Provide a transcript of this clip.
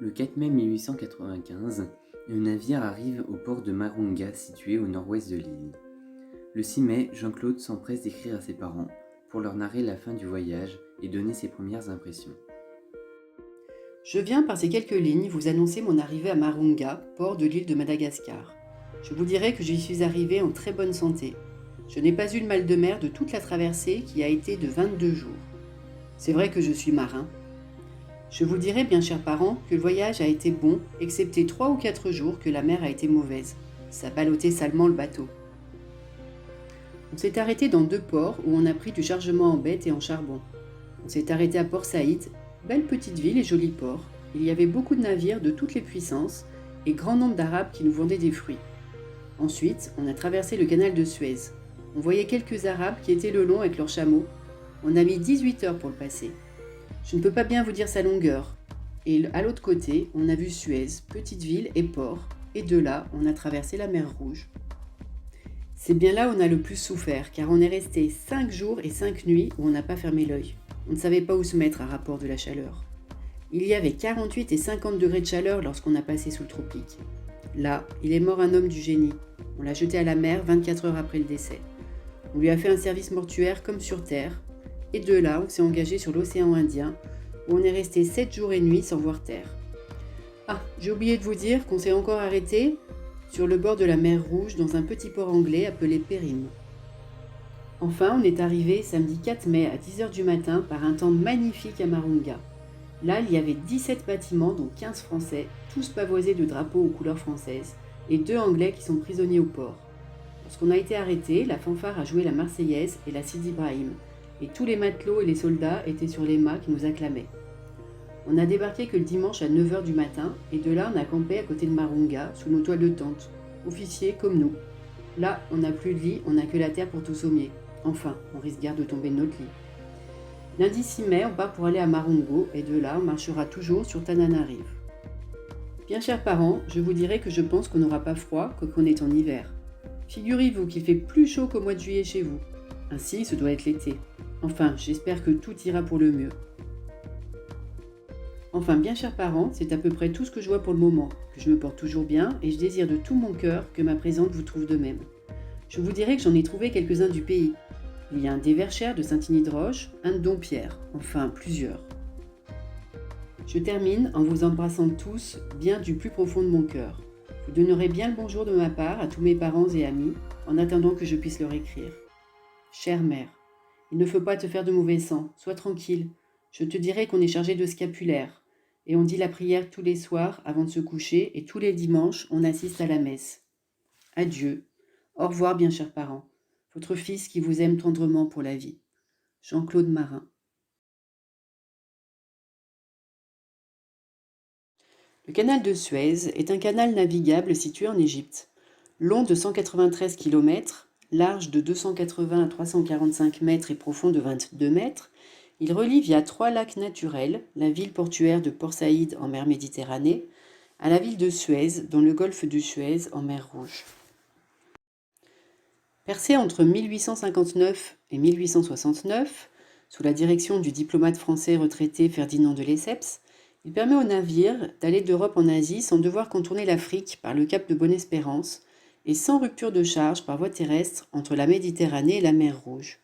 Le 4 mai 1895, un navire arrive au port de Marunga, situé au nord-ouest de l'île. Le 6 mai, Jean-Claude s'empresse d'écrire à ses parents pour leur narrer la fin du voyage et donner ses premières impressions. Je viens par ces quelques lignes vous annoncer mon arrivée à Marunga, port de l'île de Madagascar. Je vous dirai que j'y suis arrivé en très bonne santé. Je n'ai pas eu le mal de mer de toute la traversée qui a été de 22 jours. C'est vrai que je suis marin. Je vous dirai, bien chers parents, que le voyage a été bon, excepté 3 ou 4 jours que la mer a été mauvaise. Ça ballottait salement le bateau. On s'est arrêté dans 2 ports où on a pris du chargement en bêtes et en charbon. On s'est arrêté à Port Saïd, belle petite ville et joli port. Il y avait beaucoup de navires de toutes les puissances et grand nombre d'Arabes qui nous vendaient des fruits. Ensuite, on a traversé le canal de Suez. On voyait quelques Arabes qui étaient le long avec leurs chameaux. On a mis 18 heures pour le passer. Je ne peux pas bien vous dire sa longueur. Et à l'autre côté, on a vu Suez, petite ville et port. Et de là, on a traversé la mer Rouge. C'est bien là où on a le plus souffert, car on est resté 5 jours et 5 nuits où on n'a pas fermé l'œil. On ne savait pas où se mettre à rapport de la chaleur. Il y avait 48 et 50 degrés de chaleur lorsqu'on a passé sous le tropique. Là, il est mort un homme du génie. On l'a jeté à la mer 24 heures après le décès. On lui a fait un service mortuaire comme sur Terre. Et de là, on s'est engagé sur l'océan Indien, où on est resté 7 jours et nuits sans voir terre. Ah, j'ai oublié de vous dire qu'on s'est encore arrêté sur le bord de la mer Rouge dans un petit port anglais appelé Périm. Enfin, on est arrivé samedi 4 mai à 10 h du matin par un temps magnifique à Marunga. Là, il y avait 17 bâtiments, dont 15 français, tous pavoisés de drapeaux aux couleurs françaises, et 2 anglais qui sont prisonniers au port. Lorsqu'on a été arrêté, la fanfare a joué la Marseillaise et la Sidi Ibrahim, et tous les matelots et les soldats étaient sur les mâts qui nous acclamaient. On a débarqué que le dimanche à 9 h du matin, et de là on a campé à côté de Marunga, sous nos toiles de tente, officiers comme nous. Là, on n'a plus de lit, on n'a que la terre pour tout sommier. Enfin, on risque guère de tomber de notre lit. Lundi 6 mai, on part pour aller à Marungo, et de là, on marchera toujours sur Tananarive. Bien chers parents, je vous dirai que je pense qu'on n'aura pas froid, qu'on est en hiver. Figurez-vous qu'il fait plus chaud qu'au mois de juillet chez vous. Ainsi, ce doit être l'été. Enfin, j'espère que tout ira pour le mieux. Enfin, bien chers parents, c'est à peu près tout ce que je vois pour le moment, que je me porte toujours bien et je désire de tout mon cœur que ma présente vous trouve de même. Je vous dirai que j'en ai trouvé quelques-uns du pays. Il y a un d'Everchères de Saint-Igny-de-Roche, un de Dompierre, enfin plusieurs. Je termine en vous embrassant tous bien du plus profond de mon cœur. Vous donnerez bien le bonjour de ma part à tous mes parents et amis, en attendant que je puisse leur écrire. Chère mère, il ne faut pas te faire de mauvais sang, sois tranquille. Je te dirai qu'on est chargé de scapulaire, et on dit la prière tous les soirs avant de se coucher, et tous les dimanches, on assiste à la messe. Adieu. Au revoir, bien chers parents. Votre fils qui vous aime tendrement pour la vie. Jean-Claude Marin. Le canal de Suez est un canal navigable situé en Égypte. Long de 193 km, large de 280 à 345 mètres et profond de 22 mètres, il relie via 3 lacs naturels, la ville portuaire de Port Saïd en mer Méditerranée, à la ville de Suez dans le golfe de Suez en mer Rouge. Percé entre 1859 et 1869, sous la direction du diplomate français retraité Ferdinand de Lesseps, il permet aux navires d'aller d'Europe en Asie sans devoir contourner l'Afrique par le cap de Bonne-Espérance et sans rupture de charge par voie terrestre entre la Méditerranée et la mer Rouge.